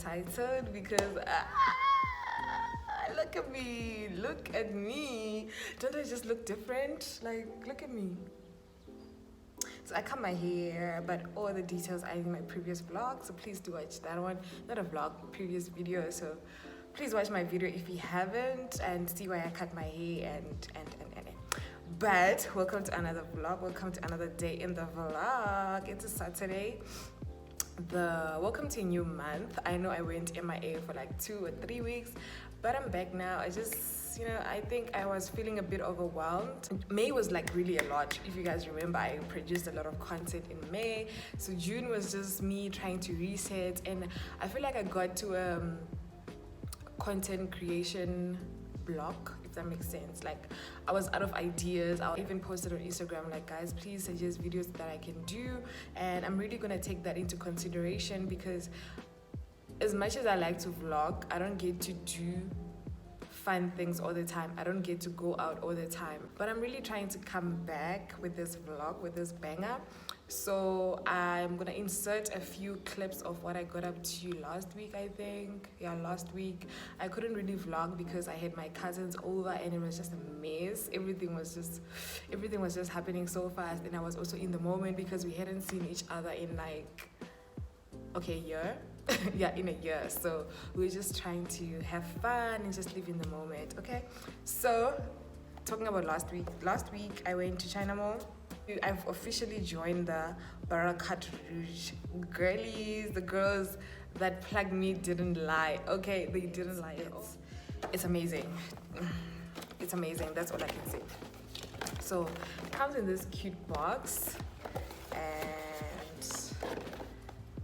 excited because look at me, look at me. Don't I just look different? Like, look at me. So I cut my hair, but all the details are in my previous vlog, so please do watch that one. Not a vlog, previous video. So please watch my video if you haven't and see why I cut my hair and. But welcome to another vlog. Welcome to another day in the vlog. It's a Saturday. Welcome to a new month. I know I went MIA for like 2 or 3 weeks, but I'm back now. I just, I think I was feeling a bit overwhelmed. May was like really a lot. If you guys remember, I produced a lot of content in May. So June was just me trying to reset, and I feel like I got to a content creation block, if that makes sense. Like, I was out of ideas. I even posted on Instagram like, guys, please suggest videos that I can do, and I'm really gonna take that into consideration, because as much as I like to vlog, I don't get to do fun things all the time. I don't get to go out all the time, but I'm really trying to come back with this vlog, with this banger. So I'm gonna insert a few clips of what I got up to last week. I think, yeah, last week I couldn't really vlog because I had my cousins over and it was just a mess. Everything was just happening so fast, and I was also in the moment because we hadn't seen each other in like, okay, year. Yeah, in a year. So we're just trying to have fun and just live in the moment. Okay, so talking about last week I went to China Mall. I've officially joined the Barakkat Rouge girlies. The girls that plugged me didn't lie. Okay, they didn't lie at all. It's amazing. It's amazing. That's all I can say. So it comes in this cute box, and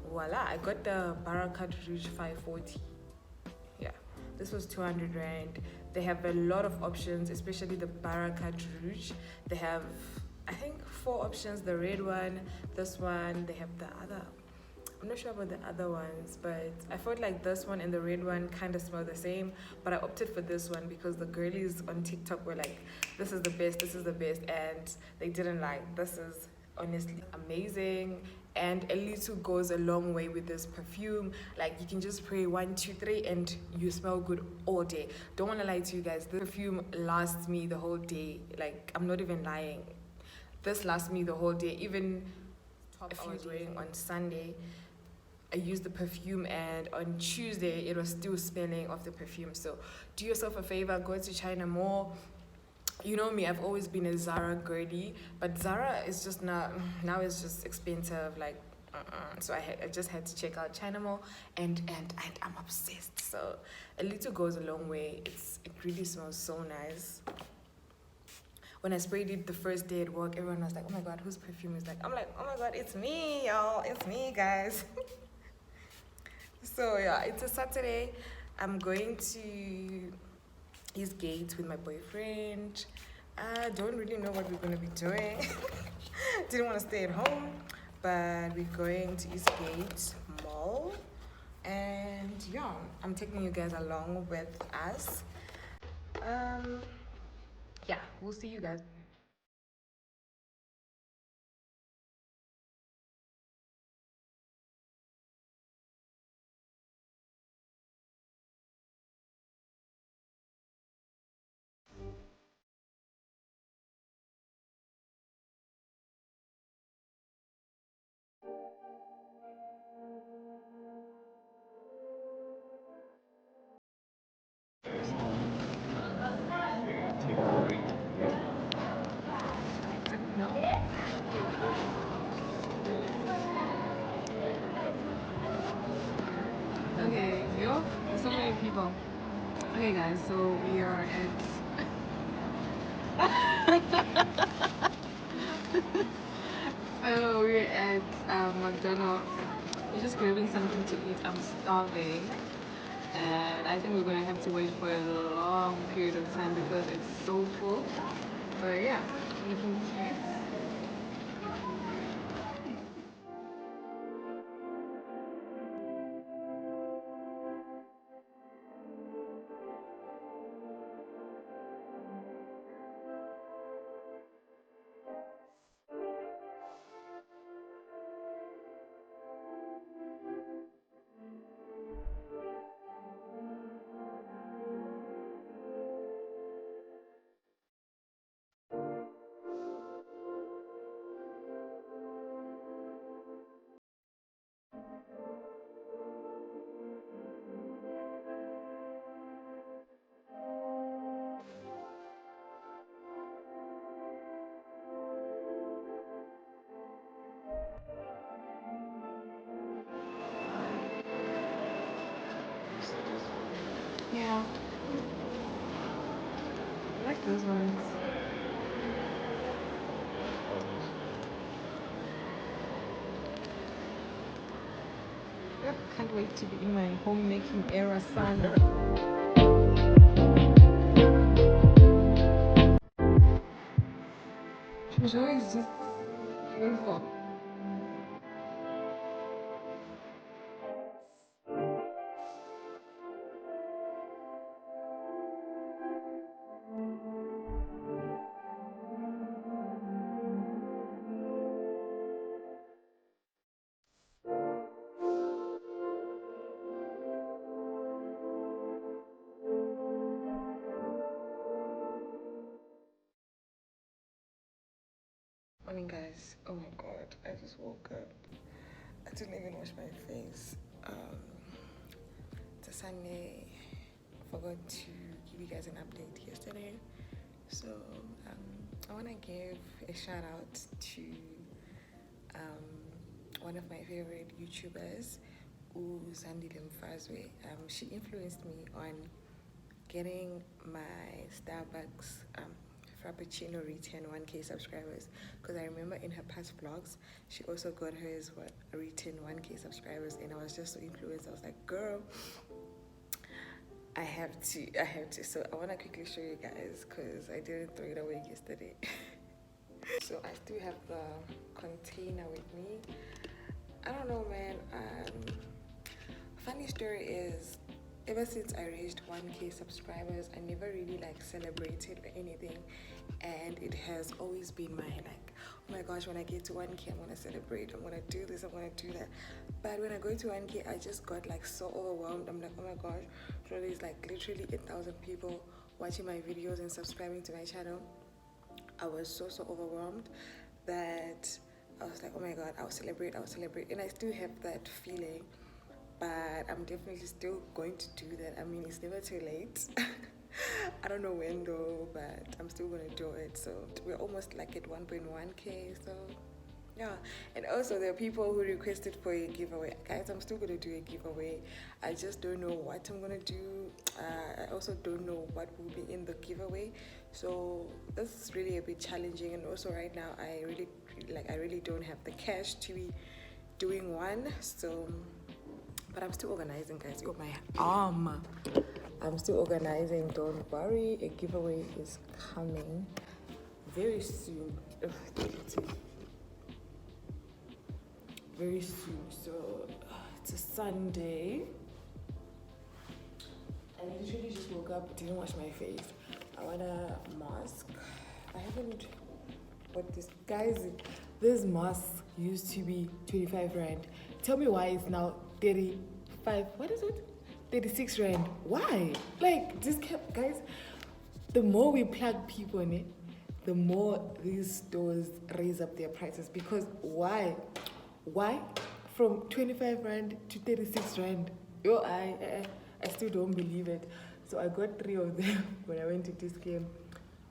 voila, I got the Barakkat Rouge 540. Yeah, this was 200 rand. They have a lot of options, especially the Barakkat Rouge. They have, I think, 4 options: the red one, this one, they have the other. I'm not sure about the other ones, but I felt like this one and the red one kind of smell the same, but I opted for this one because the girlies on TikTok were like, this is the best, and they didn't lie. This is honestly amazing, and a little goes a long way with this perfume. Like, you can just spray 1, 2, 3 and you smell good all day. Don't want to lie to you guys, the perfume lasts me the whole day. Like, I'm not even lying, this lasts me the whole day. Even if I was wearing on Sunday, I used the perfume, and on Tuesday it was still smelling of the perfume. So do yourself a favor, go to China Mall. You know me, I've always been a Zara girly, but Zara is just now it's just expensive. Like, so I just had to check out China Mall, and I'm obsessed. So a little goes a long way. It really smells so nice. When I sprayed it the first day at work, everyone was like, oh my god, whose perfume is that? I'm like, oh my god, it's me, y'all. It's me, guys. So yeah, it's a Saturday. I'm going to East Gate with my boyfriend. I don't really know what we're going to be doing. Didn't want to stay at home, but we're going to East Gate Mall. And yeah, I'm taking you guys along with us. Yeah, we'll see you guys. Okay, yo, so many people. Okay, guys, so we are at so we're at McDonald's. We're just grabbing something to eat. I'm starving, and I think we're gonna have to wait for a long period of time because it's so full. But yeah, looking cute. Those ones. Yep, can't wait to be in my homemaking era, son. Joy is just beautiful. Morning, guys. Oh my god, I just woke up. I didn't even wash my face. It's a Sunday. I forgot to give you guys an update yesterday. So I want to give a shout out to one of my favorite YouTubers, Zandile Mfazwe. She influenced me on getting my Starbucks Frappuccino return 1K subscribers, because I remember in her past vlogs she also got hers return 1K subscribers, and I was just so influenced. I was like, girl, I have to. So I want to quickly show you guys because I didn't throw it away yesterday. So I still have the container with me. I don't know, man. Funny story is, ever since I reached 1K subscribers, I never really celebrated or anything, and it has always been my oh my gosh, when I get to 1K, I'm gonna celebrate, I'm gonna do this, I'm gonna do that. But when I go to 1K, I just got so overwhelmed. I'm like, oh my gosh, so there's literally 8,000 people watching my videos and subscribing to my channel. I was so overwhelmed that I was like, oh my god, I'll celebrate, and I still have that feeling. But I'm definitely still going to do that. I mean, it's never too late. I don't know when though, but I'm still gonna do it. So we're almost at 1.1K. So yeah. And also there are people who requested for a giveaway. Guys, I'm still gonna do a giveaway. I just don't know what I'm gonna do. I also don't know what will be in the giveaway. So this is really a bit challenging. And also right now, I really don't have the cash to be doing one. So. But I'm still organizing, guys. Oh, my arm. I'm still organizing. Don't worry. A giveaway is coming very soon. Very soon. So it's a Sunday. I literally just woke up, didn't wash my face. I want a mask. I haven't bought this. Guys, this mask used to be 25 rand. Tell me why it's now 35, what is it? 36 rand. Why? Guys, the more we plug people in it, the more these stores raise up their prices. Because why? From 25 rand to 36 rand? I still don't believe it. So I got 3 of them when I went to this game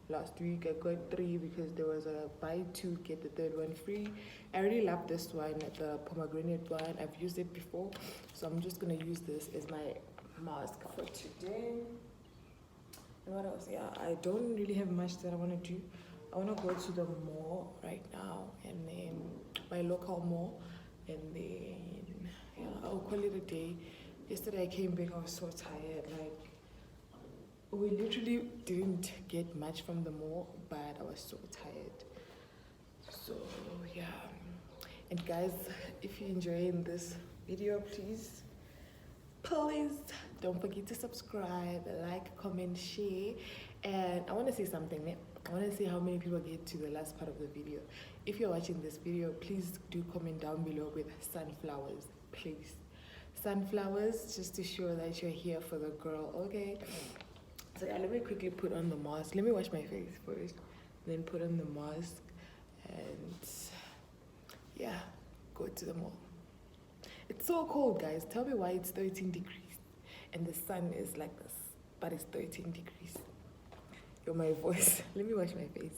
last week. I got 3 because there was a buy 2 get the 3rd one free. I really love this one, the pomegranate one. I've used it before, so I'm just gonna use this as my mask for today. And what else? Yeah, I don't really have much that I want to do. I want to go to the mall right now, and then my local mall, and then I'll call it a day. Yesterday I came back, I was so tired. We literally didn't get much from the mall, but I was so tired. So yeah. And guys, if you're enjoying this video, please don't forget to subscribe, like, comment, share. And I want to say something. I want to see how many people get to the last part of the video. If you're watching this video, please do comment down below with sunflowers, please. Sunflowers, just to show that you're here for the girl, okay? So yeah, let me quickly put on the mask. Let me wash my face first, then put on the mask, and yeah, go to the mall. It's so cold, guys. Tell me why it's 13 degrees and the sun is like this, but it's 13 degrees. You're my voice. Let me wash my face.